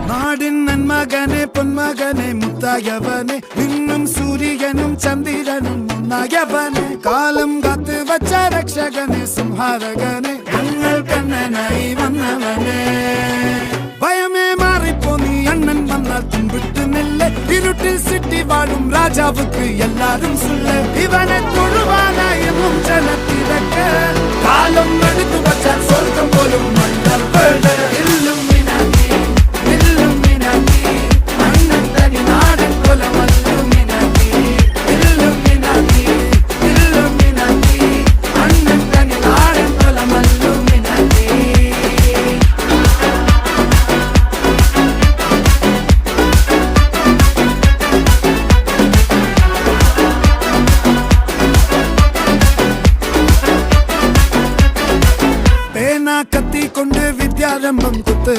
നാടിൻ നന്മകനെ പൊന്മകനെ മുത്തായവനെ നിന്നും സൂര്യനും ചന്ദ്രനും ഒന്നായവനെ കാലം കാത്ത് വച്ച രക്ഷകനെ സംഹാരകനെ ഞങ്ങൾ കണ്ണനായി വന്നവനെ ഭയമേ മാറിപ്പോ നീ അണ്ണൻ വന്നാൽ തുമ്പിട്ട് നെല്ല് ഇരുട്ടിൽ സിറ്റി വാഴും രാജാവുക്ക് എല്ലാരും സുള്ള ഇവനെ തൊഴുവാനായി ജനത്തിരക്ക് കാലം എടുത്തു വച്ചാൽ സ്വർഗം പോലും മണ്ണൽ വീട് കത്തി കൊണ്ട് വിദ്യാരംഭം കുത്ത്